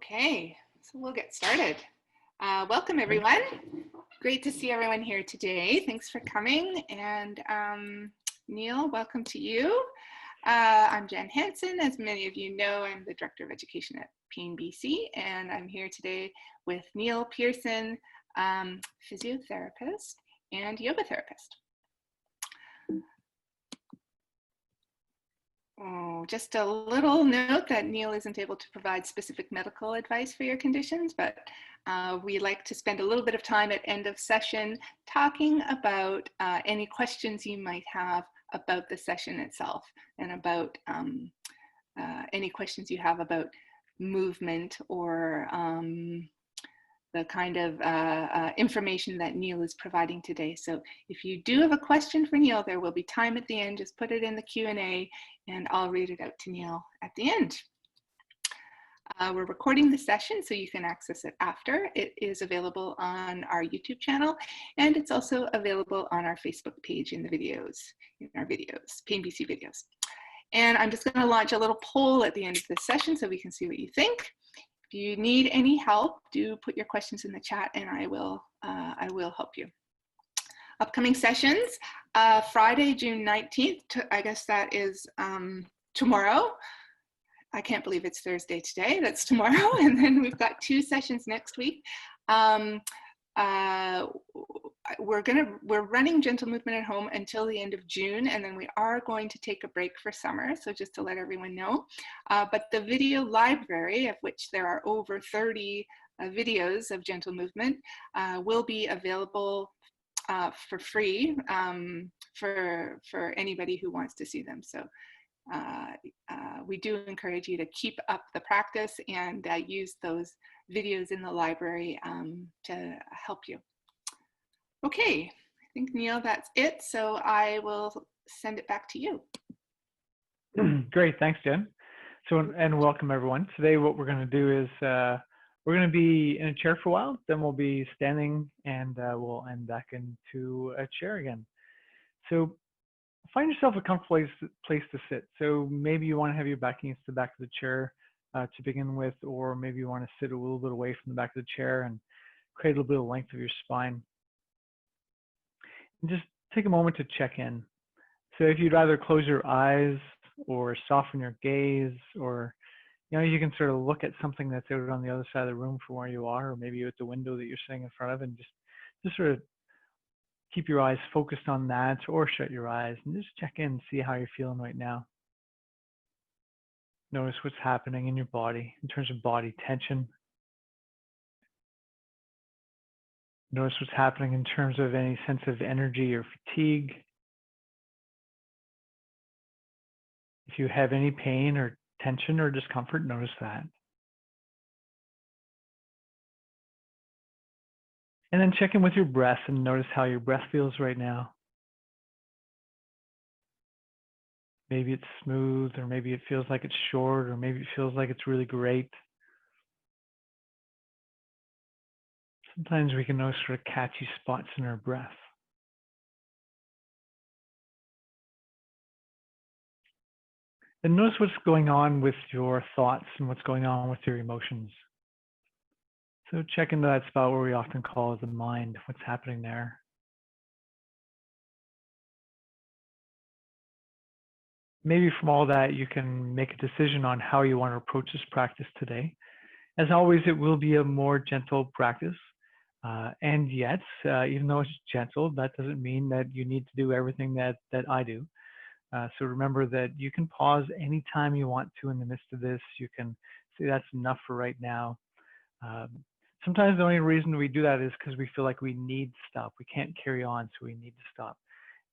Okay, so we'll get started. Welcome everyone. Great to see everyone here today. Thanks for coming. And Neil, welcome to you. I'm Jen Hansen. As many of you know, I'm the Director of Education at PNBC, and I'm here today with Neil Pearson, physiotherapist and yoga therapist. Oh, just a little note that Neil isn't able to provide specific medical advice for your conditions, but we like to spend a little bit of time at end of session talking about any questions you might have about the session itself and about any questions you have about movement or the kind of information that Neil is providing today. So if you do have a question for Neil, there will be time at the end. Just put it in the Q&A and I'll read it out to Neil at the end. We're recording the session so you can access it after. It is available on our YouTube channel, and it's also available on our Facebook page in our videos, PNBC videos. And I'm just going to launch a little poll at the end of this session so we can see what you think. If you need any help, do put your questions in the chat and I will help you. Upcoming sessions, Friday, June 19th, I guess that is tomorrow. I can't believe it's Thursday today, that's tomorrow. And then we've got 2 sessions next week. We're running gentle movement at home until the end of June, and then we are going to take a break for summer. So just to let everyone know, but the video library, of which there are over 30 videos of gentle movement, will be available for free for anybody who wants to see them. So we do encourage you to keep up the practice and use those videos in the library to help you. Okay, I think Neil, that's it. So I will send it back to you. Great, thanks, Jen. So, and welcome everyone. Today what we're going to do is we're going to be in a chair for a while, then we'll be standing, and we'll end back into a chair again. So find yourself a comfortable place to sit. So maybe you want to have your back against the back of the chair to begin with, or maybe you want to sit a little bit away from the back of the chair and create a little bit of length of your spine. And just take a moment to check in. So if you'd rather close your eyes or soften your gaze, or you can sort of look at something that's out on the other side of the room from where you are, or maybe at the window that you're sitting in front of, and just sort of keep your eyes focused on that, or shut your eyes and just check in and see how you're feeling right now. Notice what's happening in your body in terms of body tension. Notice what's happening in terms of any sense of energy or fatigue. If you have any pain or tension or discomfort, notice that. And then check in with your breath and notice how your breath feels right now. Maybe it's smooth, or maybe it feels like it's short, or maybe it feels like it's really great. Sometimes we can notice sort of catchy spots in our breath. And notice what's going on with your thoughts and what's going on with your emotions. So check into that spot where we often call the mind, what's happening there. Maybe from all that, you can make a decision on how you want to approach this practice today. As always, it will be a more gentle practice. And yet, even though it's gentle, that doesn't mean that you need to do everything that I do. So remember that you can pause anytime you want to in the midst of this. You can say that's enough for right now. Sometimes the only reason we do that is because we feel like we need to stop. We can't carry on, so we need to stop.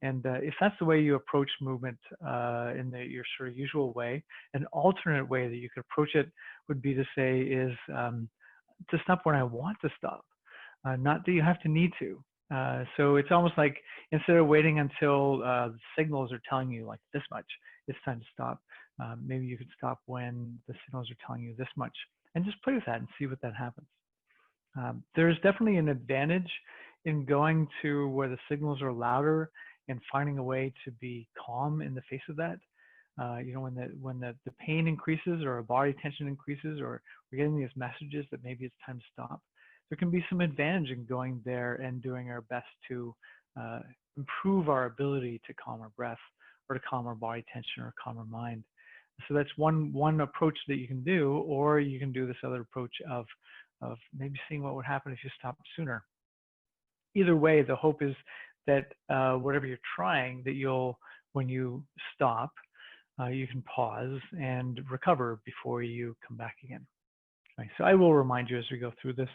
And if that's the way you approach movement in your sort of usual way, an alternate way that you could approach it would be to say is to stop when I want to stop, not that you have to need to. So it's almost like instead of waiting until the signals are telling you like this much, it's time to stop. Maybe you could stop when the signals are telling you this much, and just play with that and see what that happens. There's definitely an advantage in going to where the signals are louder and finding a way to be calm in the face of that. when the pain increases or our body tension increases, or we're getting these messages that maybe it's time to stop, there can be some advantage in going there and doing our best to improve our ability to calm our breath, or to calm our body tension, or calm our mind. So that's one approach that you can do, or you can do this other approach of maybe seeing what would happen if you stopped sooner. Either way, the hope is that whatever you're trying, that when you stop, you can pause and recover before you come back again. Okay, so I will remind you as we go through this,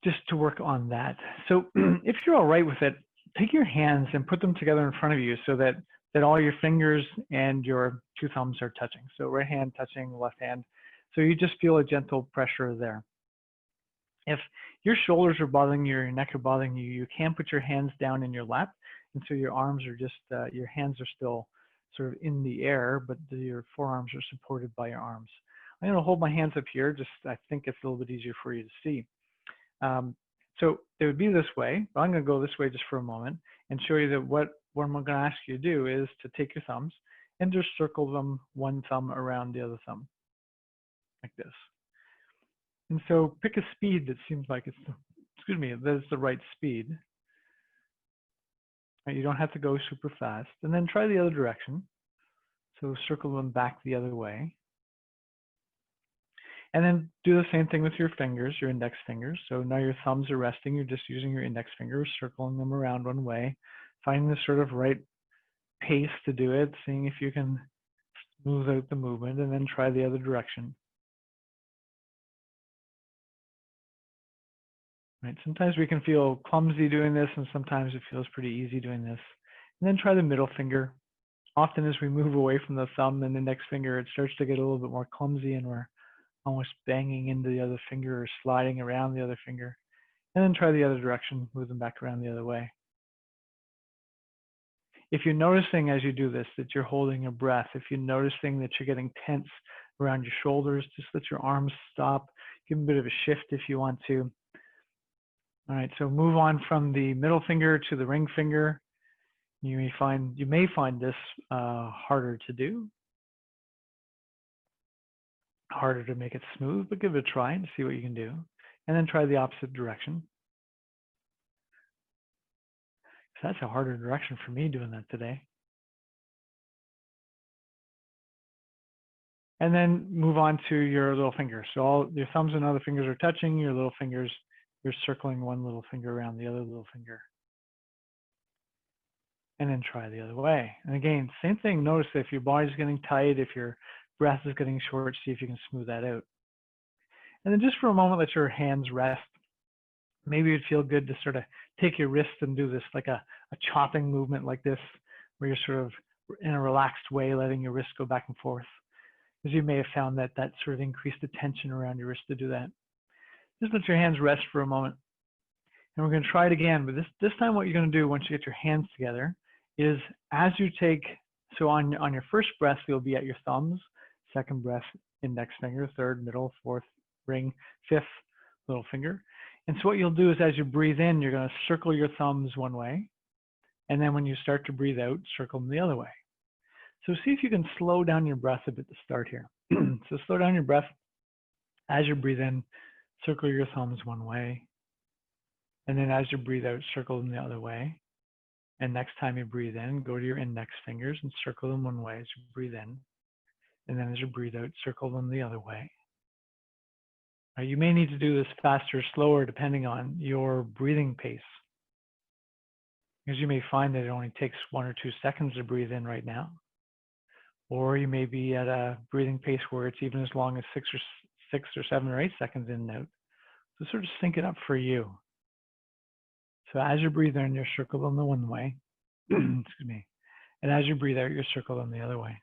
just to work on that. So if you're all right with it, take your hands and put them together in front of you so that all your fingers and your two thumbs are touching. So right hand touching left hand. So you just feel a gentle pressure there. If your shoulders are bothering you, or your neck are bothering you, you can put your hands down in your lap. And so your arms are just, your hands are still sort of in the air, but your forearms are supported by your arms. I'm going to hold my hands up here. Just, I think it's a little bit easier for you to see. So it would be this way, but I'm going to go this way just for a moment and show you that what I'm going to ask you to do is to take your thumbs and just circle them, one thumb around the other thumb, like this. And so pick a speed that seems like it's, that's the right speed. You don't have to go super fast. And then try the other direction. So circle them back the other way. And then do the same thing with your fingers, your index fingers. So now your thumbs are resting. You're just using your index fingers, circling them around one way, finding the sort of right pace to do it, seeing if you can smooth out the movement, and then try the other direction. Right? Sometimes we can feel clumsy doing this, and sometimes it feels pretty easy doing this. And then try the middle finger. Often as we move away from the thumb and index finger, it starts to get a little bit more clumsy, and we're almost banging into the other finger or sliding around the other finger. And then try the other direction, move them back around the other way. If you're noticing as you do this that you're holding your breath, if you're noticing that you're getting tense around your shoulders, just let your arms stop. Give them a bit of a shift if you want to. All right, so move on from the middle finger to the ring finger. You may find this harder to do, harder to make it smooth, but give it a try and see what you can do. And then try the opposite direction. So that's a harder direction for me doing that today. And then move on to your little finger. So all your thumbs and other fingers are touching, your little fingers, you're circling one little finger around the other little finger. And then try the other way. And again, same thing, notice if your body's getting tight, if your breath is getting short, see if you can smooth that out. And then just for a moment, let your hands rest. Maybe it'd feel good to sort of take your wrist and do this like a chopping movement like this, where you're sort of in a relaxed way, letting your wrist go back and forth. Because you may have found that sort of increased the tension around your wrist to do that. Just let your hands rest for a moment. And we're going to try it again, but this time what you're going to do once you get your hands together is as you take, so on your first breath, you'll be at your thumbs, second breath, index finger, third, middle, fourth, ring, fifth, little finger. And so what you'll do is as you breathe in, you're going to circle your thumbs one way. And then when you start to breathe out, circle them the other way. So see if you can slow down your breath a bit to start here. So slow down your breath. As you breathe in, circle your thumbs one way. And then as you breathe out, circle them the other way. And next time you breathe in, go to your index fingers and circle them one way as you breathe in. And then as you breathe out, circle them the other way. Now, you may need to do this faster or slower depending on your breathing pace. Because you may find that it only takes 1 or 2 seconds to breathe in right now. Or you may be at a breathing pace where it's even as long as 6 or 7 or 8 seconds in and out. So sort of sync it up for you. So as you breathe in, you circle them the one way. Excuse me. And as you breathe out, you circle them the other way.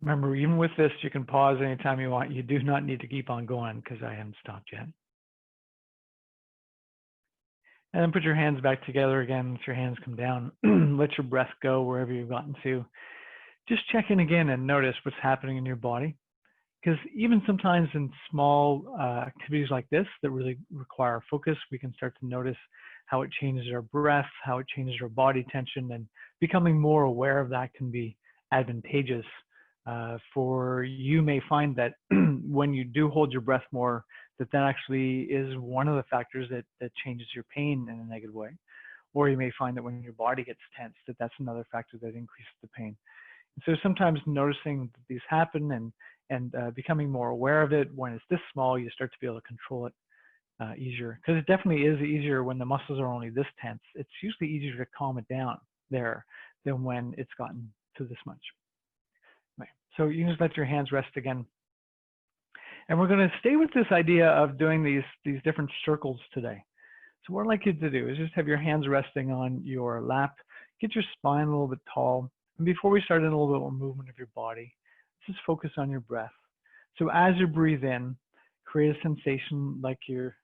Remember, even with this, you can pause anytime you want. You do not need to keep on going because I haven't stopped yet. And then put your hands back together again. Let your hands come down. Let your breath go wherever you've gotten to. Just check in again and notice what's happening in your body. Because even sometimes in small activities like this that really require focus, we can start to notice how it changes our breath, how it changes our body tension, and becoming more aware of that can be advantageous. For you may find that when you do hold your breath more, that actually is one of the factors that changes your pain in a negative way. Or you may find that when your body gets tense, that's another factor that increases the pain. And so sometimes noticing that these happen and becoming more aware of it, when it's this small, you start to be able to control it easier. Because it definitely is easier when the muscles are only this tense. It's usually easier to calm it down there than when it's gotten to this much. Right. So you can just let your hands rest again. And we're going to stay with this idea of doing these different circles today. So what I'd like you to do is just have your hands resting on your lap, get your spine a little bit tall. And before we start in a little bit more movement of your body, just focus on your breath. So as you breathe in, create a sensation like you're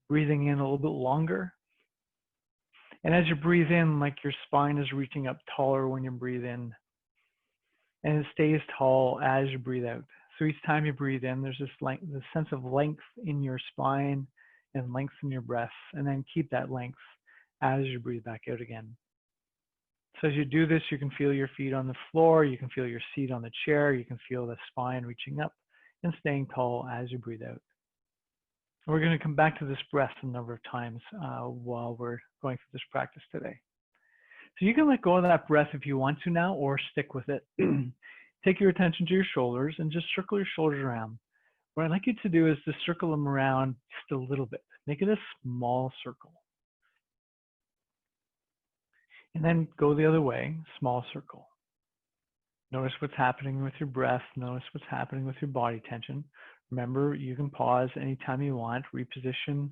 breathing in a little bit longer. And as you breathe in, like your spine is reaching up taller when you breathe in. And it stays tall as you breathe out. So each time you breathe in, there's this sense of length in your spine and length in your breath, and then keep that length as you breathe back out again. So as you do this, you can feel your feet on the floor, you can feel your seat on the chair, you can feel the spine reaching up and staying tall as you breathe out. We're going to come back to this breath a number of times while we're going through this practice today. So you can let go of that breath if you want to now, or stick with it. Take your attention to your shoulders and just circle your shoulders around. What I'd like you to do is to circle them around just a little bit. Make it a small circle. And then go the other way, small circle. Notice what's happening with your breath. Notice what's happening with your body tension. Remember, you can pause anytime you want, reposition,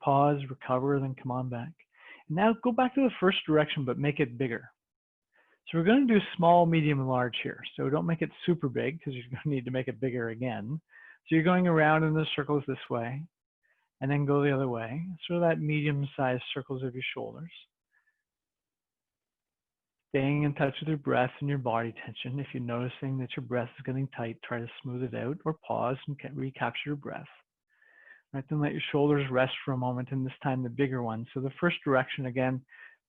pause, recover, then come on back. Now go back to the first direction, but make it bigger. So we're going to do small, medium, and large here. So don't make it super big because you're going to need to make it bigger again. So you're going around in the circles this way, and then go the other way. So that medium-sized circles of your shoulders. Staying in touch with your breath and your body tension. If you're noticing that your breath is getting tight, try to smooth it out or pause and recapture your breath. Right, then let your shoulders rest for a moment, and this time the bigger one. So the first direction again,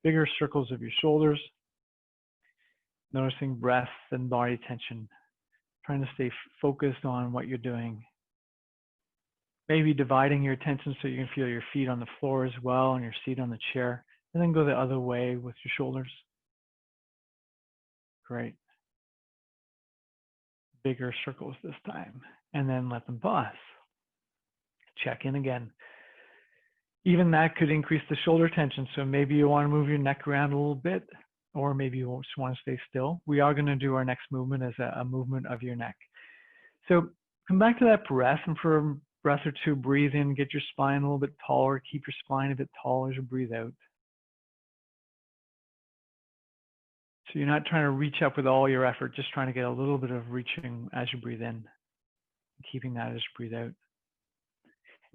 bigger circles of your shoulders. Noticing breath and body tension. Trying to stay focused on what you're doing. Maybe dividing your attention so you can feel your feet on the floor as well and your seat on the chair. And then go the other way with your shoulders. Great. Bigger circles this time. And then let them pause. Check in again. Even that could increase the shoulder tension. So maybe you want to move your neck around a little bit, or maybe you just want to stay still. We are going to do our next movement as a movement of your neck. So come back to that breath, and for a breath or two, breathe in, get your spine a little bit taller, keep your spine a bit taller as you breathe out. So you're not trying to reach up with all your effort, just trying to get a little bit of reaching as you breathe in, keeping that as you breathe out.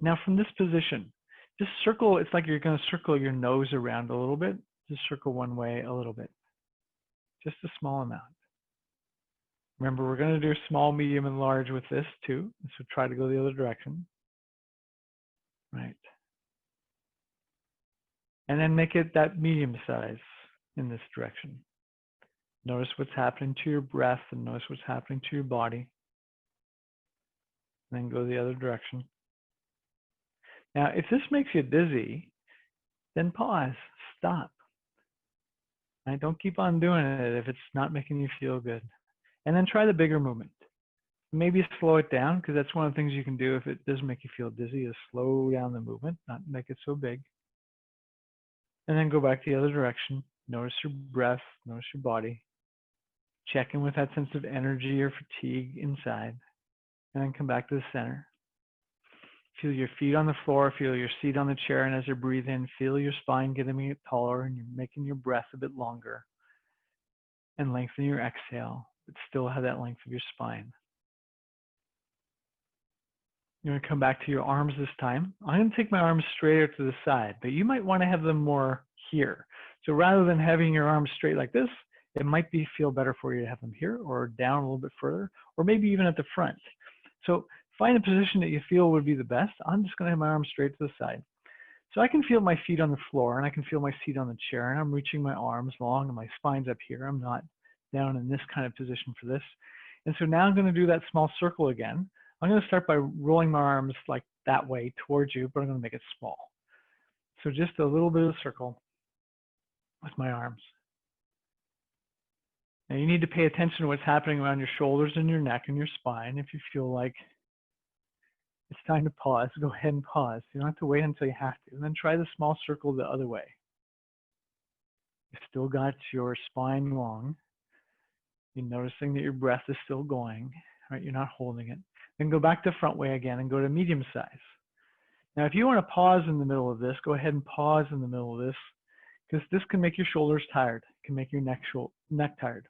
Now from this position, just circle, it's like you're going to circle your nose around a little bit. Just circle one way a little bit, just a small amount. Remember, we're going to do small, medium, and large with this too. So try to go the other direction. Right. And then make it that medium size in this direction. Notice what's happening to your breath and notice what's happening to your body. And then go the other direction. Now, if this makes you dizzy, then pause, stop. Right? Don't keep on doing it if it's not making you feel good. And then try the bigger movement. Maybe slow it down, because that's one of the things you can do if it does make you feel dizzy, is slow down the movement, not make it so big. And then go back the other direction. Notice your breath, notice your body. Check in with that sense of energy or fatigue inside. And then come back to the center. Feel your feet on the floor, feel your seat on the chair, and as you breathe in, feel your spine getting a bit taller, and you're making your breath a bit longer. And lengthen your exhale, but still have that length of your spine. You're going to come back to your arms this time. I'm going to take my arms straighter to the side, but you might want to have them more here. So rather than having your arms straight like this, it might feel better for you to have them here or down a little bit further, or maybe even at the front. So find a position that you feel would be the best. I'm just going to have my arms straight to the side. So I can feel my feet on the floor and I can feel my seat on the chair, and I'm reaching my arms long and my spine's up here. I'm not down in this kind of position for this. And so now I'm going to do that small circle again. I'm going to start by rolling my arms like that way towards you, but I'm going to make it small. So just a little bit of a circle with my arms. Now you need to pay attention to what's happening around your shoulders and your neck and your spine. If you feel like it's time to pause, go ahead and pause. You don't have to wait until you have to. And then try the small circle the other way. You've still got your spine long. You're noticing that your breath is still going, right? You're not holding it. Then go back the front way again and go to medium size. Now, if you want to pause in the middle of this, go ahead and pause in the middle of this, because this can make your shoulders tired. It can make your neck tired.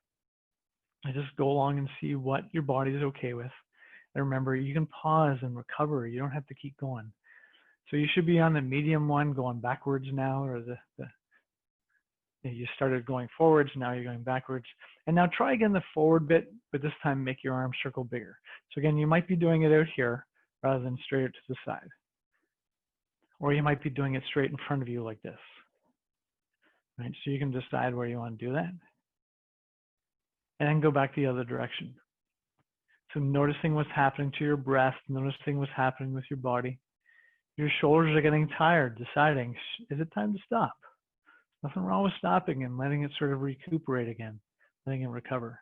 And just go along and see what your body is okay with. And remember, you can pause and recover. You don't have to keep going. So you should be on the medium one, going backwards now, or you started going forwards, now you're going backwards. And now try again the forward bit, but this time make your arm circle bigger. So again, you might be doing it out here rather than straight to the side. Or you might be doing it straight in front of you like this. Right? So you can decide where you want to do that. And then go back the other direction. So noticing what's happening to your breath, noticing what's happening with your body. Your shoulders are getting tired, deciding, is it time to stop? Nothing wrong with stopping and letting it sort of recuperate again, letting it recover.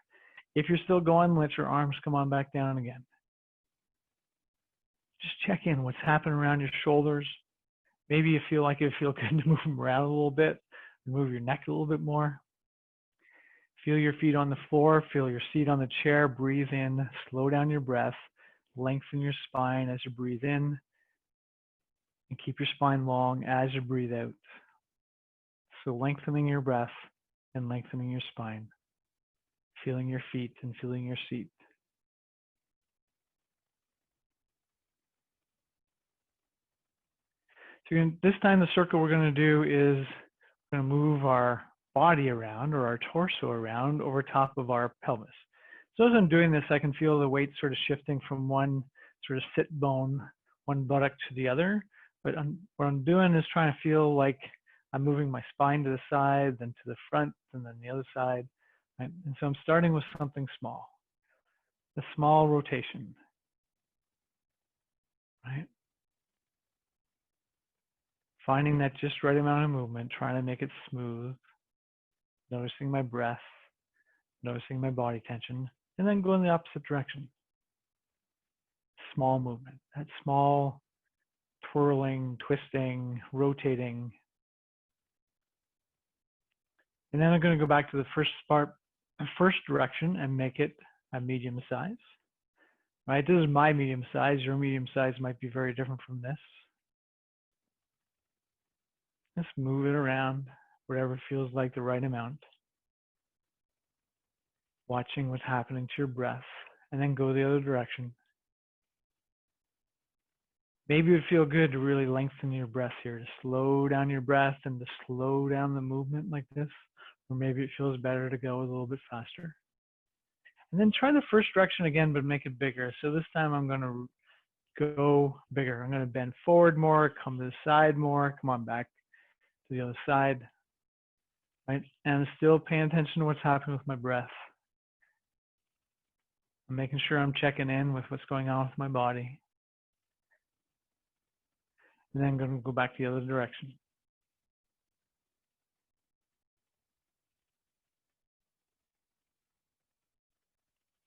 If you're still going, let your arms come on back down again. Just check in what's happening around your shoulders. Maybe you feel like it would feel good to move them around a little bit, move your neck a little bit more. Feel your feet on the floor, feel your seat on the chair, breathe in, slow down your breath, lengthen your spine as you breathe in, and keep your spine long as you breathe out. So lengthening your breath and lengthening your spine, feeling your feet and feeling your seat. So this time the circle we're going to do is we're going to move our body around, or our torso around, over top of our pelvis. So as I'm doing this, I can feel the weight sort of shifting from one sort of sit bone, one buttock to the other. But what I'm doing is trying to feel like I'm moving my spine to the side, then to the front, and then the other side. Right? And so I'm starting with something small, a small rotation. Right? Finding that just right amount of movement, trying to make it smooth, noticing my breath, noticing my body tension, and then go in the opposite direction. Small movement, that small twirling, twisting, rotating. And then I'm going to go back to the first direction and make it a medium size. Right? This is my medium size. Your medium size might be very different from this. Just move it around, whatever feels like the right amount. Watching what's happening to your breath, and then go the other direction. Maybe it would feel good to really lengthen your breath here, to slow down your breath and to slow down the movement like this. Or maybe it feels better to go a little bit faster. And then try the first direction again, but make it bigger. So this time I'm going to go bigger. I'm going to bend forward more, come to the side more, come on back to the other side. Right? And I'm still paying attention to what's happening with my breath. I'm making sure I'm checking in with what's going on with my body. And then I'm going to go back the other direction.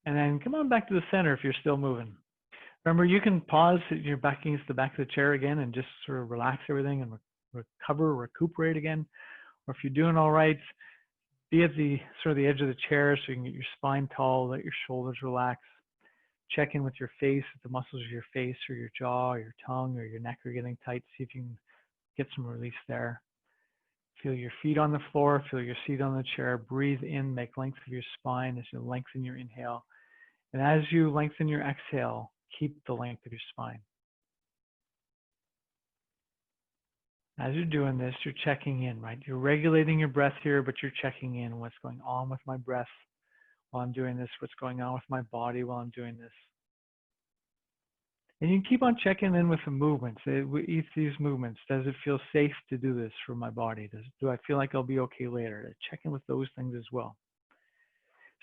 And then come on back to the center if you're still moving. Remember, you can pause, you're back against the back of the chair again and just sort of relax everything and recuperate again. Or if you're doing all right, be at the sort of the edge of the chair so you can get your spine tall, let your shoulders relax. Check in with your face, if the muscles of your face or your jaw or your tongue or your neck are getting tight. See if you can get some release there. Feel your feet on the floor, feel your seat on the chair. Breathe in, make length of your spine as you lengthen your inhale. And as you lengthen your exhale, keep the length of your spine. As you're doing this, you're checking in, right? You're regulating your breath here, but you're checking in what's going on with my breath while I'm doing this, what's going on with my body while I'm doing this. And you can keep on checking in with the movements. With each of these movements, does it feel safe to do this for my body? Do I feel like I'll be okay later? Check in with those things as well.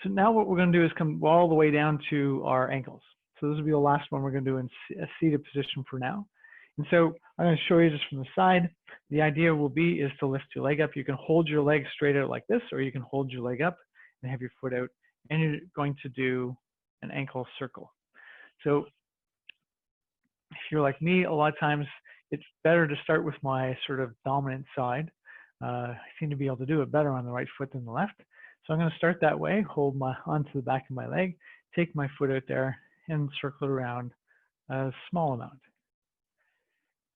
So now what we're going to do is come all the way down to our ankles. So this will be the last one we're going to do in a seated position for now. And so I'm going to show you just from the side. The idea will be is to lift your leg up. You can hold your leg straight out like this, or you can hold your leg up and have your foot out. And you're going to do an ankle circle. So if you're like me, a lot of times it's better to start with my sort of dominant side. I seem to be able to do it better on the right foot than the left. So I'm going to start that way, hold my onto the back of my leg, take my foot out there and circle it around a small amount.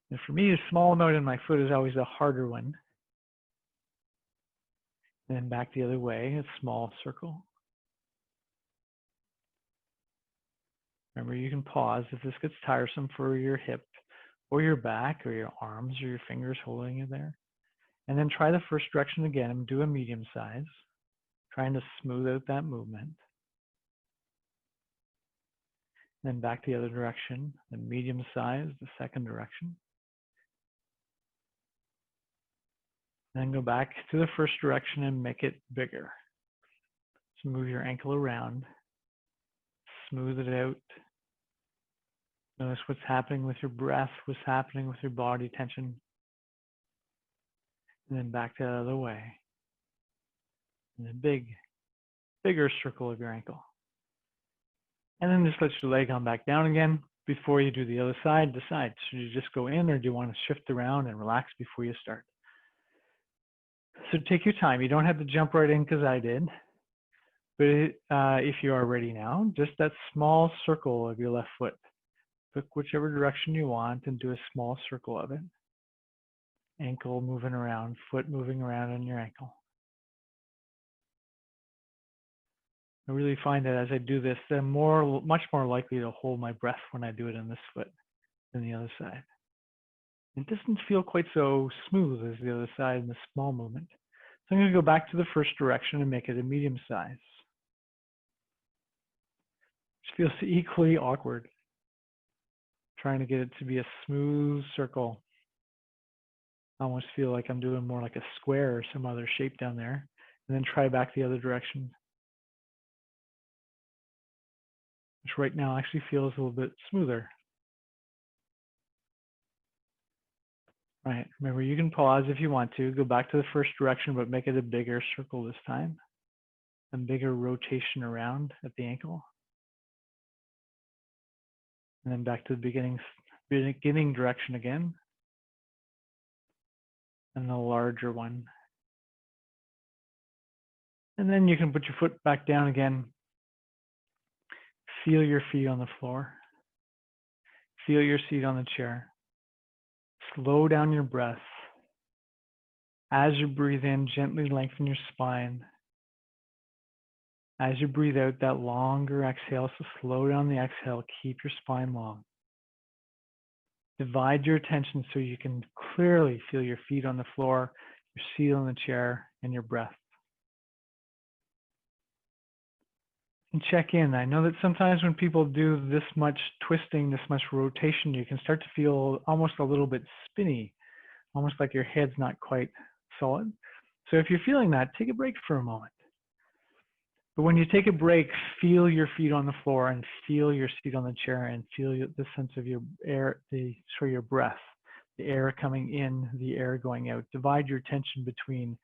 And for me, a small amount in my foot is always the harder one. And then back the other way, a small circle. Remember, you can pause if this gets tiresome for your hip or your back or your arms or your fingers holding it there. And then try the first direction again and do a medium size, trying to smooth out that movement. Then back the other direction, the medium size, the second direction. Then go back to the first direction and make it bigger. So move your ankle around, smooth it out. Notice what's happening with your breath, what's happening with your body tension. And then back the other way. And a bigger circle of your ankle. And then just let your leg come back down again. Before you do the other side, decide, should you just go in or do you want to shift around and relax before you start? So take your time. You don't have to jump right in because I did. But if you are ready now, just that small circle of your left foot. Pick whichever direction you want and do a small circle of it. Ankle moving around, foot moving around on your ankle. I really find that as I do this, I'm much more likely to hold my breath when I do it on this foot than the other side. It doesn't feel quite so smooth as the other side in the small movement. So I'm going to go back to the first direction and make it a medium size. It feels equally awkward. Trying to get it to be a smooth circle. I almost feel like I'm doing more like a square or some other shape down there. And then try back the other direction. Which right now actually feels a little bit smoother. Right, remember you can pause if you want to, go back to the first direction, but make it a bigger circle this time. A bigger rotation around at the ankle. And then back to the beginning direction again. And the larger one. And then you can put your foot back down again. Feel your feet on the floor. Feel your seat on the chair. Slow down your breath. As you breathe in, gently lengthen your spine. As you breathe out, that longer exhale, so slow down the exhale, keep your spine long. Divide your attention so you can clearly feel your feet on the floor, your seat on the chair, and your breath. And check in. I know that sometimes when people do this much twisting, this much rotation, you can start to feel almost a little bit spinny, almost like your head's not quite solid. So if you're feeling that, take a break for a moment. But when you take a break, feel your feet on the floor and feel your seat on the chair and feel the sense of your air, your breath, the air coming in, the air going out. Divide your attention between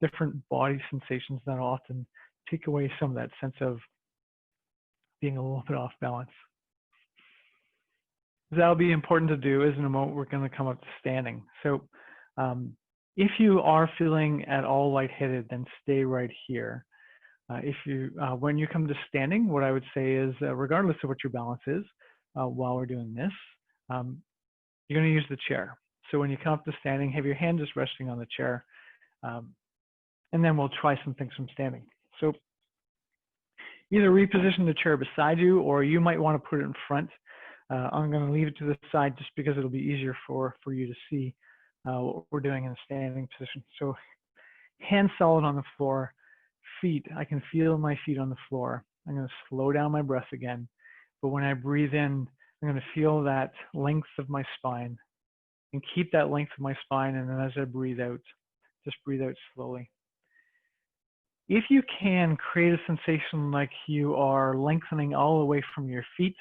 different body sensations that often take away some of that sense of being a little bit off balance. That'll be important to do. As in a moment, we're going to come up to standing. So if you are feeling at all lightheaded, then stay right here. When you come to standing, what I would say is, regardless of what your balance is, while we're doing this, you're going to use the chair. So when you come up to standing, have your hand just resting on the chair, and then we'll try some things from standing. So either reposition the chair beside you, or you might want to put it in front. I'm going to leave it to the side just because it'll be easier for you to see what we're doing in a standing position. So hands solid on the floor. Feet, I can feel my feet on the floor. I'm going to slow down my breath again. But when I breathe in, I'm going to feel that length of my spine and keep that length of my spine. And then as I breathe out, just breathe out slowly. If you can, create a sensation like you are lengthening all the way from your feet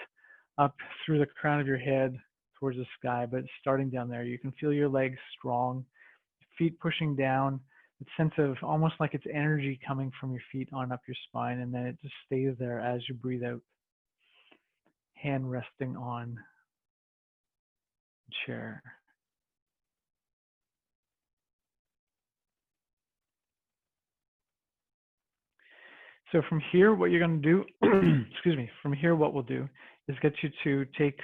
up through the crown of your head towards the sky, but starting down there. You can feel your legs strong, feet pushing down, the sense of almost like it's energy coming from your feet on up your spine, and then it just stays there as you breathe out. Hand resting on the chair. So from here, what you're going to do, excuse me, from here, what we'll do is get you to take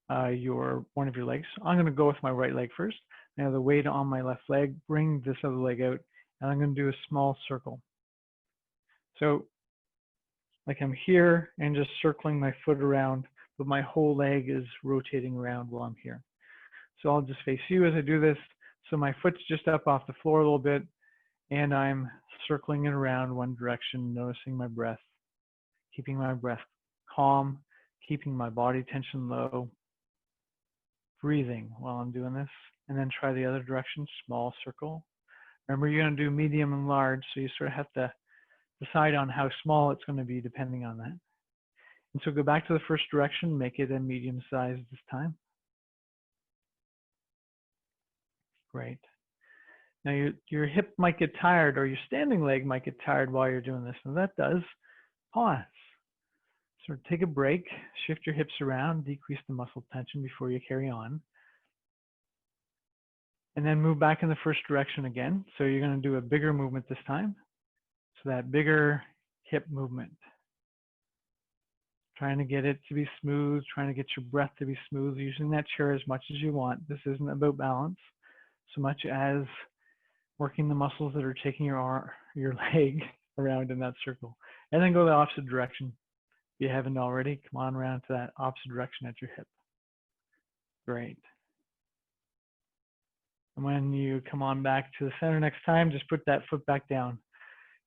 one of your legs. I'm going to go with my right leg first. Now the weight on my left leg, bring this other leg out, and I'm going to do a small circle. So like I'm here and just circling my foot around, but my whole leg is rotating around while I'm here. So I'll just face you as I do this. So my foot's just up off the floor a little bit, and I'm circling it around one direction, noticing my breath, keeping my breath calm, keeping my body tension low, breathing while I'm doing this, and then try the other direction, small circle. Remember, you're going to do medium and large, so you sort of have to decide on how small it's going to be depending on that. And so go back to the first direction, make it a medium size this time. Great. Now your hip might get tired, or your standing leg might get tired while you're doing this. And that does, pause. Sort of take a break, shift your hips around, decrease the muscle tension before you carry on. And then move back in the first direction again. So you're going to do a bigger movement this time. So that bigger hip movement. Trying to get it to be smooth, trying to get your breath to be smooth, using that chair as much as you want. This isn't about balance so much as working the muscles that are taking your leg around in that circle. And then go the opposite direction. If you haven't already, come on around to that opposite direction at your hip. Great. And when you come on back to the center next time, just put that foot back down.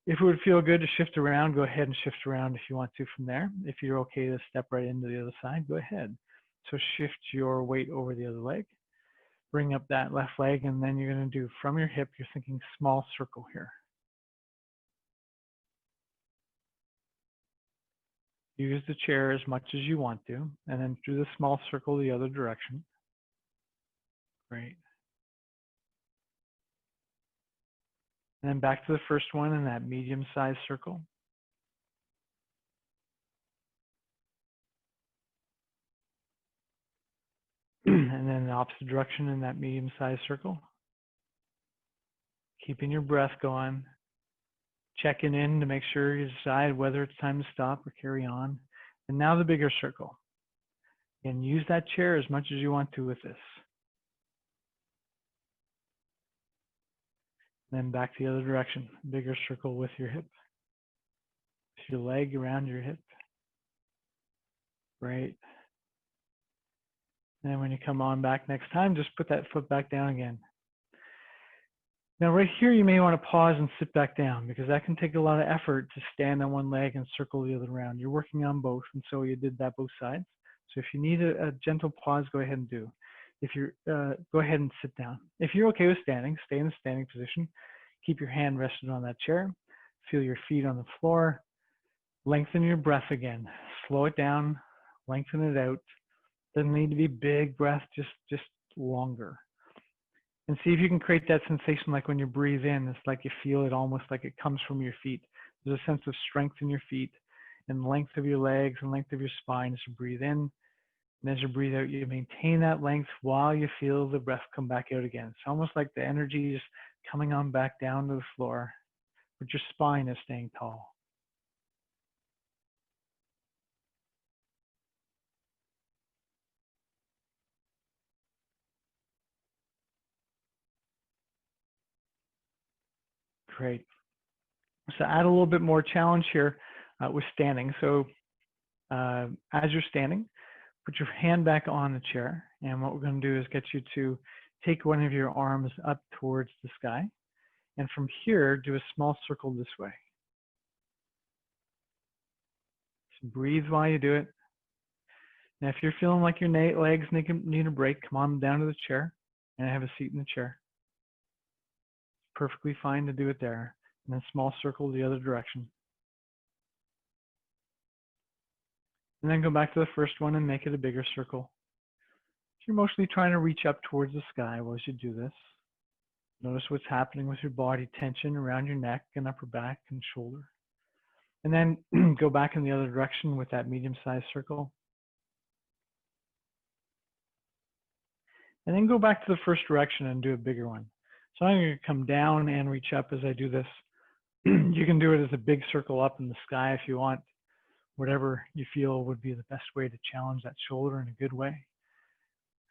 If it would feel good to shift around, go ahead and shift around if you want to from there. If you're okay to step right into the other side, go ahead. So shift your weight over the other leg. Bring up that left leg, and then you're going to do from your hip, you're thinking small circle here. Use the chair as much as you want to, and then do the small circle the other direction. Great. And then back to the first one in that medium-sized circle. And then the opposite direction in that medium-sized circle. Keeping your breath going. Checking in to make sure you decide whether it's time to stop or carry on. And now the bigger circle. And use that chair as much as you want to with this. Then back the other direction, bigger circle with your hip. With your leg around your hip. Great. And then when you come on back next time, just put that foot back down again. Now right here, you may want to pause and sit back down because that can take a lot of effort to stand on one leg and circle the other around. You're working on both, and so you did that both sides. So if you need a gentle pause, go ahead and do. If you're, go ahead and sit down. If you're okay with standing, stay in the standing position. Keep your hand rested on that chair. Feel your feet on the floor. Lengthen your breath again. Slow it down. Lengthen it out. Doesn't need to be big breath, just longer. And see if you can create that sensation like when you breathe in, it's like you feel it almost like it comes from your feet. There's a sense of strength in your feet and length of your legs and length of your spine as you breathe in. And as you breathe out, you maintain that length while you feel the breath come back out again. It's almost like the energy is coming on back down to the floor, but your spine is staying tall. Great. So add a little bit more challenge here with standing. So as you're standing, put your hand back on the chair. And what we're going to do is get you to take one of your arms up towards the sky. And from here, do a small circle this way. So breathe while you do it. Now, if you're feeling like your legs need a break, come on down to the chair and have a seat in the chair. Perfectly fine to do it there. And then small circle the other direction. And then go back to the first one and make it a bigger circle. So you're mostly trying to reach up towards the sky as you do this. Notice what's happening with your body tension around your neck and upper back and shoulder. And then go back in the other direction with that medium-sized circle. And then go back to the first direction and do a bigger one. So I'm going to come down and reach up as I do this. You can do it as a big circle up in the sky if you want, whatever you feel would be the best way to challenge that shoulder in a good way.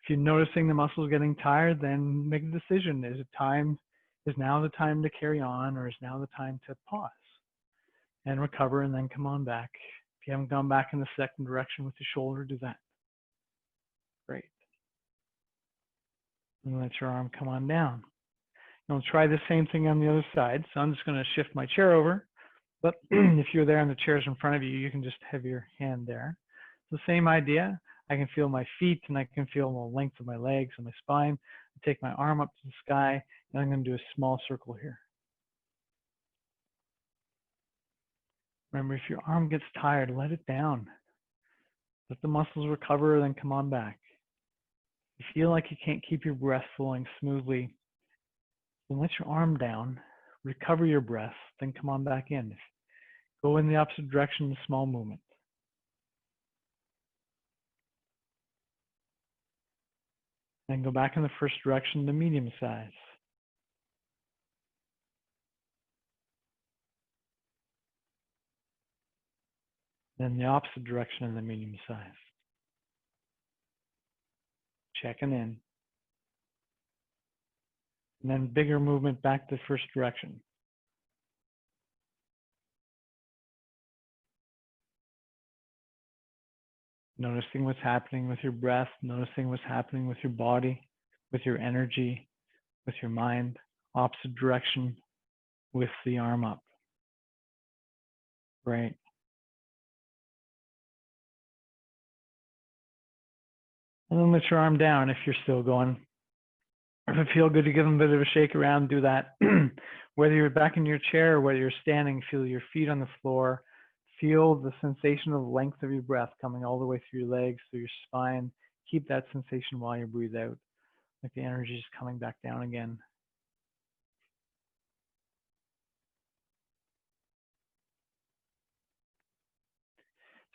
If you're noticing the muscles getting tired, then make a decision. Is now the time to carry on, or is now the time to pause and recover and then come on back? If you haven't gone back in the second direction with the shoulder, do that. Great. And let your arm come on down. And we'll try the same thing on the other side. So I'm just going to shift my chair over. But if you're there and the chair's in front of you, you can just have your hand there. It's the same idea. I can feel my feet and I can feel the length of my legs and my spine. I take my arm up to the sky and I'm going to do a small circle here. Remember, if your arm gets tired, let it down. Let the muscles recover, then come on back. If you feel like you can't keep your breath flowing smoothly, then let your arm down, recover your breath, then come on back in. Go in the opposite direction, a small movement. Then go back in the first direction, the medium size. Then the opposite direction in the medium size. Checking in. And then bigger movement back to the first direction. Noticing what's happening with your breath, noticing what's happening with your body, with your energy, with your mind. Opposite direction with the arm up. Right. And then let your arm down if you're still going. If it feels good to give them a bit of a shake around, do that. Whether you're back in your chair or whether you're standing, feel your feet on the floor. Feel the sensation of length of your breath coming all the way through your legs, through your spine. Keep that sensation while you breathe out, like the energy is coming back down again.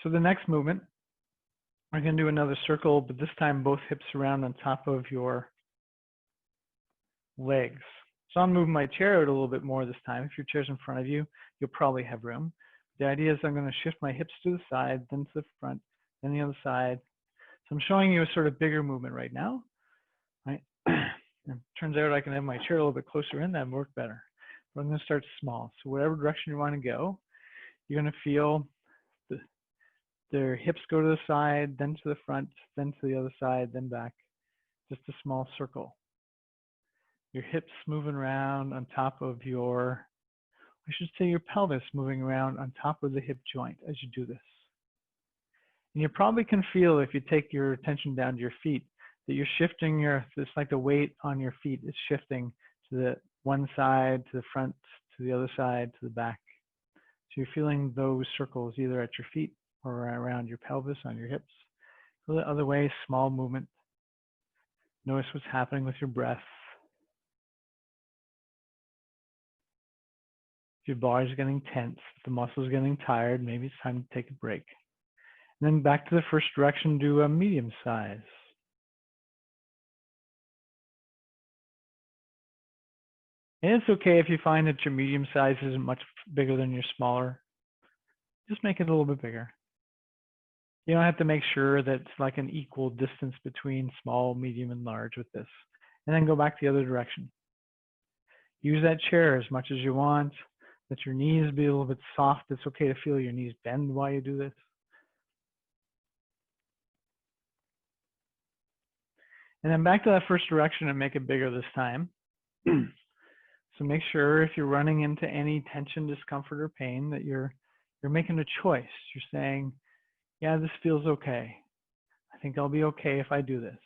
So the next movement, we're going to do another circle, but this time both hips around on top of your legs. So I'm moving my chair out a little bit more this time. If your chair's in front of you, you'll probably have room. The idea is I'm going to shift my hips to the side, then to the front, then the other side. So I'm showing you a sort of bigger movement right now. Right? It turns out I can have my chair a little bit closer in, that work better. But I'm going to start small. So whatever direction you want to go, you're going to feel their hips go to the side, then to the front, then to the other side, then back. Just a small circle. Your hips moving around on top of your, I should say your pelvis moving around on top of the hip joint as you do this. And you probably can feel, if you take your attention down to your feet, that you're shifting it's like the weight on your feet is shifting to the one side, to the front, to the other side, to the back. So you're feeling those circles either at your feet or around your pelvis, on your hips. Go the other way, small movement. Notice what's happening with your breath. If your body's getting tense, if the muscles getting tired, maybe it's time to take a break. And then back to the first direction, do a medium size. And it's okay if you find that your medium size isn't much bigger than your smaller. Just make it a little bit bigger. You don't have to make sure that it's like an equal distance between small, medium, and large with this. And then go back the other direction. Use that chair as much as you want. Let your knees be a little bit soft. It's okay to feel your knees bend while you do this. And then back to that first direction and make it bigger this time. So make sure if you're running into any tension, discomfort, or pain that you're making a choice. You're saying, yeah, this feels okay. think I'll be okay if I do this.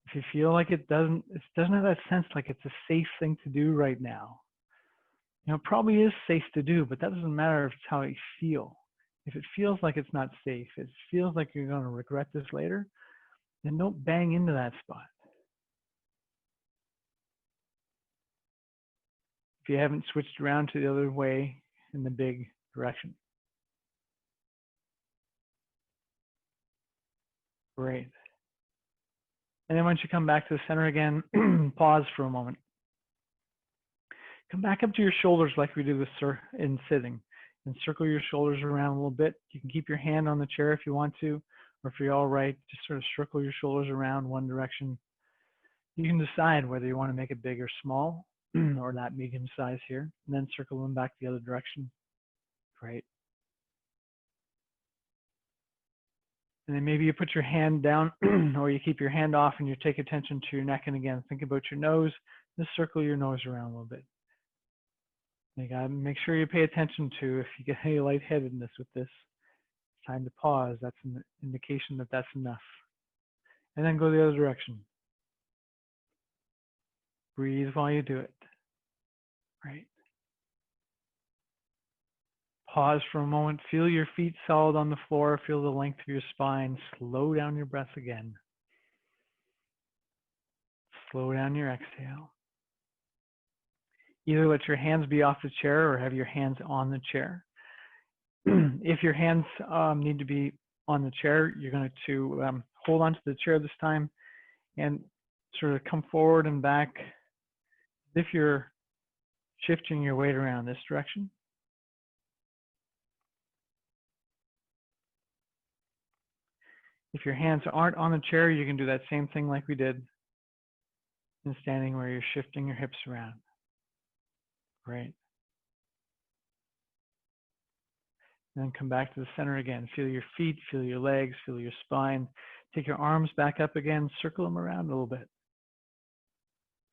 If you feel like it doesn't have that sense like it's a safe thing to do right now, it probably is safe to do, but that doesn't matter if it's how you feel. If it feels like it's not safe, it feels like you're going to regret this later, then don't bang into that spot. If you haven't switched around to the other way in the big direction. Great. And then once you come back to the center again, pause for a moment. Come back up to your shoulders like we do in sitting, and circle your shoulders around a little bit. You can keep your hand on the chair if you want to, or if you're all right, just sort of circle your shoulders around one direction. You can decide whether you want to make it big or small, or that medium size here, and then circle them back the other direction. Great. And then maybe you put your hand down or you keep your hand off and you take attention to your neck. And again, think about your nose. Just circle your nose around a little bit. You gotta make sure you pay attention to if you get any lightheadedness with this. It's time to pause. That's an indication that that's enough. And then go the other direction. Breathe while you do it. Right. Pause for a moment. Feel your feet solid on the floor. Feel the length of your spine. Slow down your breath again. Slow down your exhale. Either let your hands be off the chair or have your hands on the chair. If your hands need to be on the chair, you're going to hold onto the chair this time and sort of come forward and back as if you're shifting your weight around this direction. If your hands aren't on the chair, you can do that same thing like we did in standing, where you're shifting your hips around. Great. And then come back to the center again. Feel your feet, feel your legs, feel your spine. Take your arms back up again, circle them around a little bit.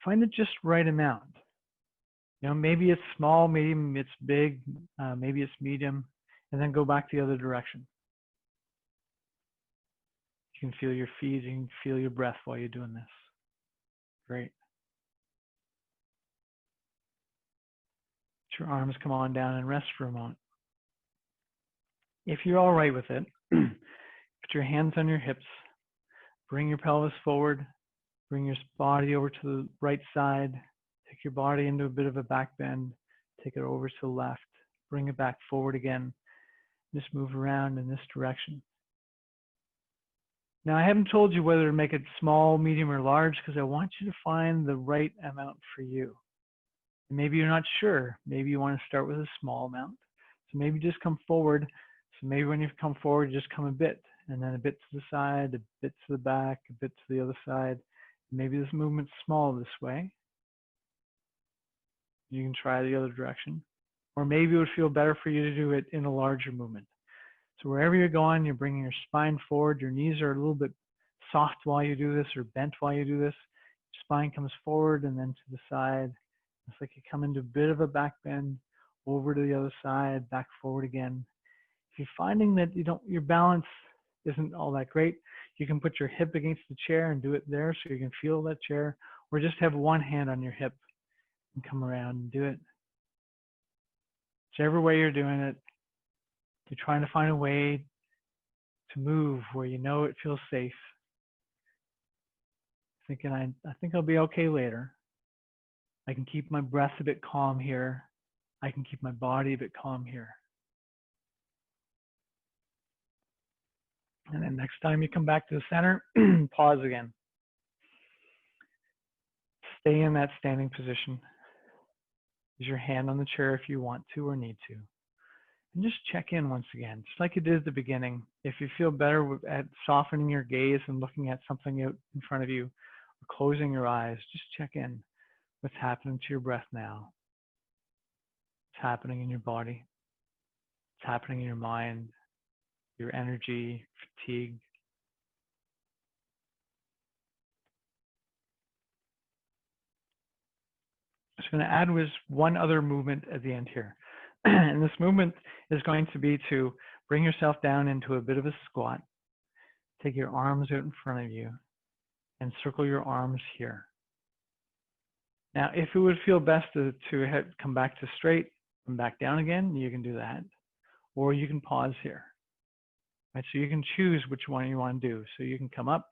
Find the just right amount. Maybe it's small, maybe it's big, maybe it's medium, and then go back the other direction. You can feel your feet, you can feel your breath while you're doing this. Great. Let your arms come on down and rest for a moment. If you're all right with it, put your hands on your hips, bring your pelvis forward, bring your body over to the right side, take your body into a bit of a back bend, take it over to the left, bring it back forward again, just move around in this direction. Now, I haven't told you whether to make it small, medium, or large because I want you to find the right amount for you. And maybe you're not sure. Maybe you want to start with a small amount. So maybe just come forward. So maybe when you come forward, just come a bit, and then a bit to the side, a bit to the back, a bit to the other side. Maybe this movement's small this way. You can try the other direction. Or maybe it would feel better for you to do it in a larger movement. So wherever you're going, you're bringing your spine forward. Your knees are a little bit soft while you do this, or bent while you do this. Your spine comes forward and then to the side. It's like you come into a bit of a back bend, over to the other side, back forward again. If you're finding that your balance isn't all that great, you can put your hip against the chair and do it there so you can feel that chair, or just have one hand on your hip and come around and do it. Whichever way you're doing it, you're trying to find a way to move where you know it feels safe. Thinking, I think I'll be okay later. I can keep my breath a bit calm here. I can keep my body a bit calm here. And then next time you come back to the center, pause again. Stay in that standing position. Use your hand on the chair if you want to or need to. And just check in once again, just like you did at the beginning. If you feel better at softening your gaze and looking at something out in front of you, or closing your eyes, just check in. What's happening to your breath now? What's happening in your body? What's happening in your mind, your energy, fatigue? I'm just going to add one other movement at the end here. And this movement is going to be to bring yourself down into a bit of a squat. take your arms out in front of you and circle your arms here. Now, if it would feel best to come back to straight and back down again, you can do that. Or you can pause here. Right? So you can choose which one you want to do. So you can come up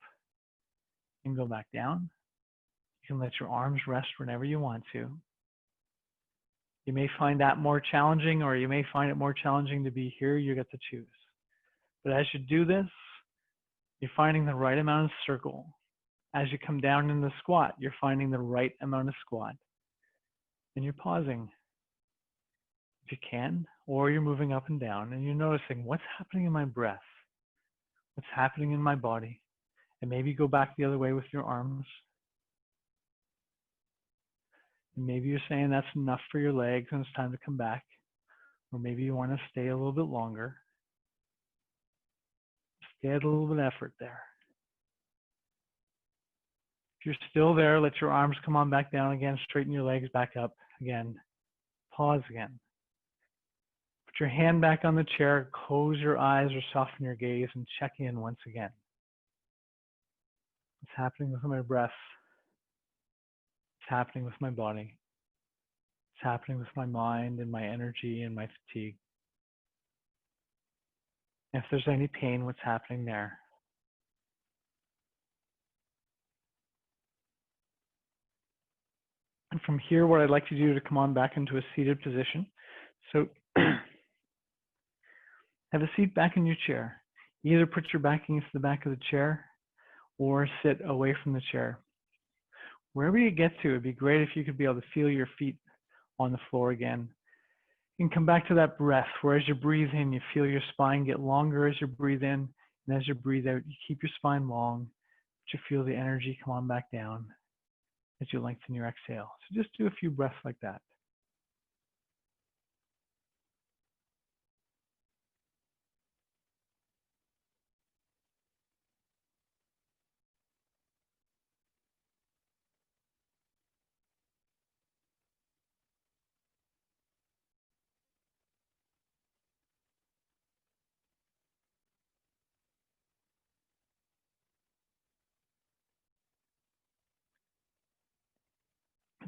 and go back down. You can let your arms rest whenever you want to. You may find that more challenging, or you may find it more challenging to be here. You get to choose. But as you do this, you're finding the right amount of circle. As you come down in the squat, you're finding the right amount of squat. And you're pausing if you can, or you're moving up and down and you're noticing what's happening in my breath, what's happening in my body. And maybe go back the other way with your arms. And maybe you're saying that's enough for your legs and it's time to come back. Or maybe you want to stay a little bit longer. Just add a little bit of effort there. If you're still there, let your arms come on back down again. Straighten your legs back up again. Pause again. Put your hand back on the chair. Close your eyes or soften your gaze and check in once again. What's happening with my breath? What's happening with my body? What's happening with my mind and my energy and my fatigue? If there's any pain, what's happening there? And from here, what I'd like to do to come on back into a seated position. So have a seat back in your chair. Either put your back against the back of the chair or sit away from the chair. Wherever you get to, it'd be great if you could be able to feel your feet on the floor again. You can come back to that breath where as you breathe in, you feel your spine get longer as you breathe in. And as you breathe out, you keep your spine long, but you feel the energy come on back down as you lengthen your exhale. So just do a few breaths like that.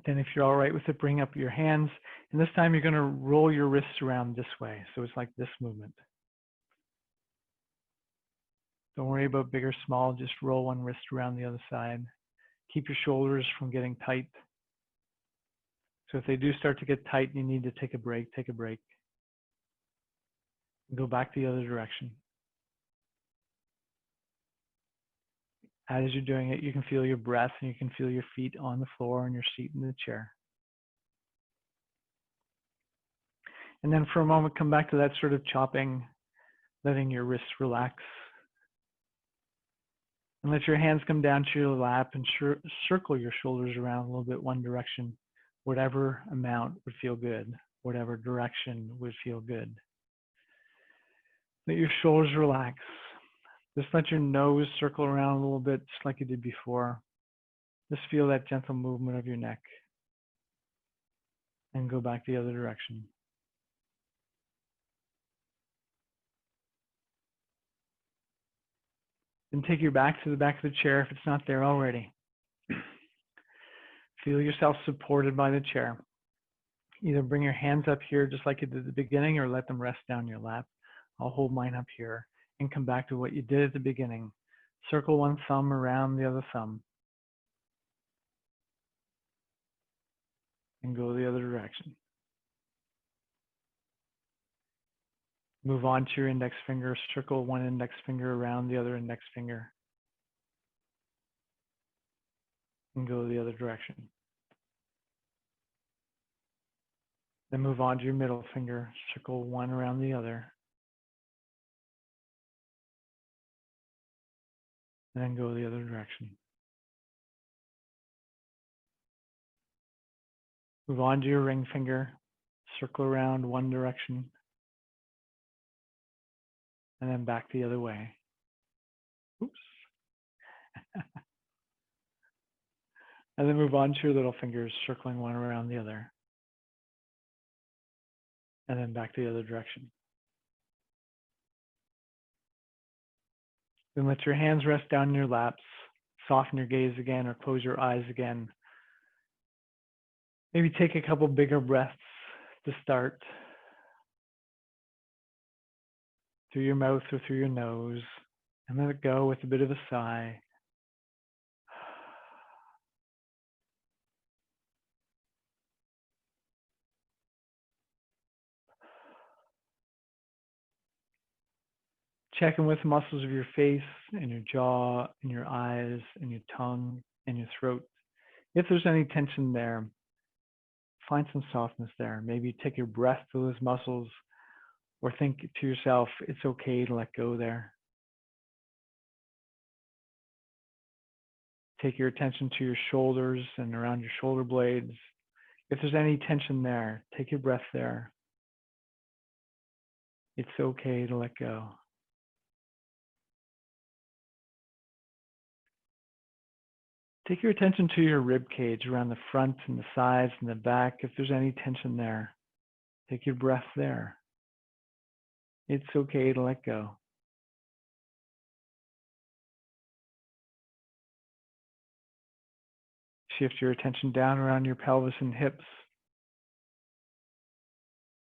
Then if you're all right with it, bring up your hands. And this time you're going to roll your wrists around this way. So it's like this movement. Don't worry about big or small. Just roll one wrist around the other side. Keep your shoulders from getting tight. So if they do start to get tight and you need to take a break, take a break. Go back the other direction. As you're doing it, you can feel your breath and you can feel your feet on the floor and your seat in the chair. And then for a moment, come back to that sort of chopping, letting your wrists relax. And let your hands come down to your lap and circle your shoulders around a little bit one direction. Whatever amount would feel good. Whatever direction would feel good. Let your shoulders relax. Just let your nose circle around a little bit, just like you did before. Just feel that gentle movement of your neck. And go back the other direction. Then take your back to the back of the chair if it's not there already. Feel yourself supported by the chair. Either bring your hands up here just like you did at the beginning or let them rest down your lap. I'll hold mine up here and come back to what you did at the beginning. Circle one thumb around the other thumb. And go the other direction. Move on to your index finger. Circle one index finger around the other index finger. And go the other direction. Then move on to your middle finger. Circle one around the other. And then go the other direction. Move on to your ring finger. Circle around one direction. And then back the other way. Oops. And then move on to your little fingers, circling one around the other. And then back the other direction. Then let your hands rest down in your laps. Soften your gaze again or close your eyes again. Maybe take a couple bigger breaths to start. Through your mouth or through your nose. And let it go with a bit of a sigh. Check in with the muscles of your face and your jaw and your eyes and your tongue and your throat. If there's any tension there, find some softness there. Maybe take your breath to those muscles or think to yourself, it's okay to let go there. Take your attention to your shoulders and around your shoulder blades. If there's any tension there, take your breath there. It's okay to let go. Take your attention to your rib cage around the front and the sides and the back. If there's any tension there, take your breath there. It's okay to let go. Shift your attention down around your pelvis and hips.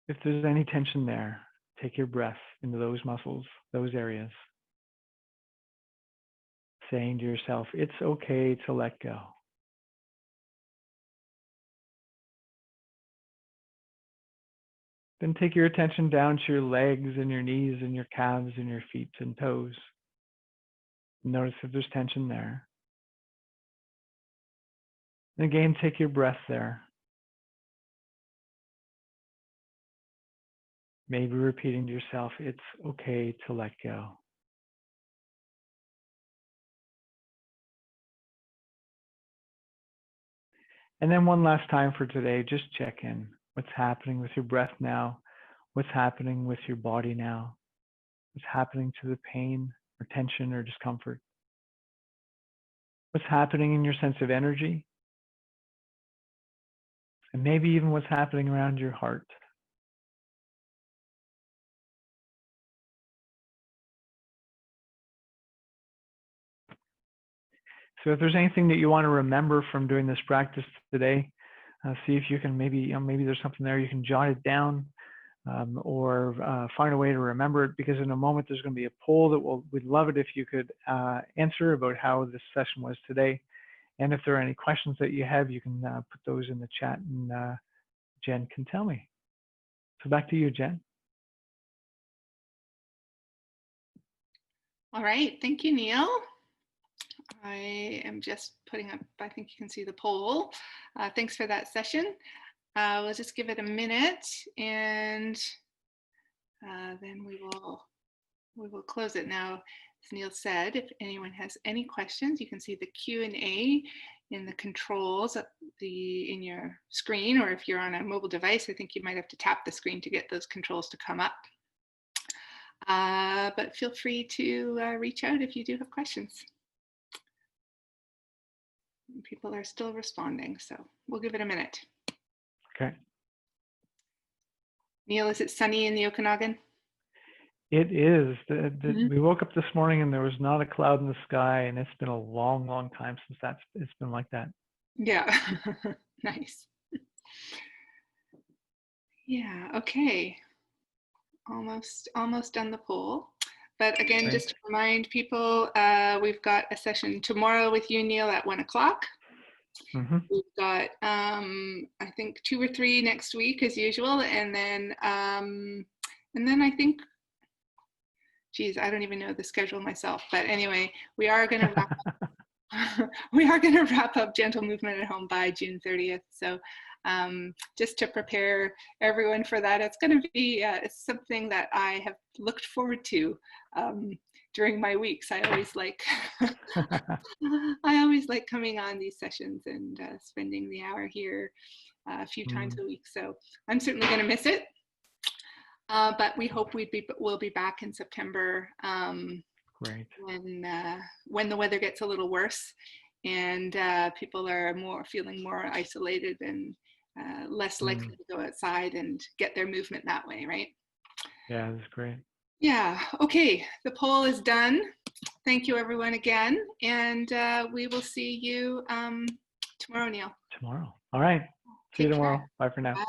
If there's any tension there, take your breath into those muscles, those areas. Saying to yourself, it's okay to let go. Then take your attention down to your legs and your knees and your calves and your feet and toes. Notice if there's tension there. And again, take your breath there. Maybe repeating to yourself, it's okay to let go. And then one last time for today, just check in. What's happening with your breath now? What's happening with your body now? What's happening to the pain or tension or discomfort? What's happening in your sense of energy? And maybe even what's happening around your heart. So if there's anything that you want to remember from doing this practice today, see if you can maybe there's something there you can jot it down, or find a way to remember it, because in a moment there's going to be a poll that we'd love it if you could answer about how this session was today. And if there are any questions that you have, you can put those in the chat, and Jen can tell me. So back to you, Jen. All right, thank you, Neil. I am just putting up, I think you can see the poll. Thanks for that session. We'll just give it a minute, and then we will close it. Now, as Neil said, if anyone has any questions, you can see the Q&A in the controls in your screen, or if you're on a mobile device, I think you might have to tap the screen to get those controls to come up. But feel free to reach out if you do have questions. People are still responding, so we'll give it a minute. Okay. Neil, is it sunny in the Okanagan? It is. We woke up this morning and there was not a cloud in the sky, and it's been a long, long time since it's been like that. Yeah, nice. Yeah, okay. Almost done the poll. But again, just to remind people, we've got a session tomorrow with you, Neil, at 1 o'clock. We've got, I think, 2 or 3 next week as usual. And then I think, geez, I don't even know the schedule myself. But anyway, we are going to wrap up. We are going to wrap up Gentle Movement at Home by June 30th. So just to prepare everyone for that, it's going to be it's something that I have looked forward to during my weeks. I always like coming on these sessions and spending the hour here a few times a week. So I'm certainly going to miss it, but we hope we'll be back in September. Great. When the weather gets a little worse and people are feeling more isolated and less likely to go outside and get their movement that way, right? Yeah, that's great. Yeah, okay, the poll is done. Thank you, everyone, again. And we will see you tomorrow, Neil. Tomorrow. All right. See you Take tomorrow. care. Bye for now. Bye.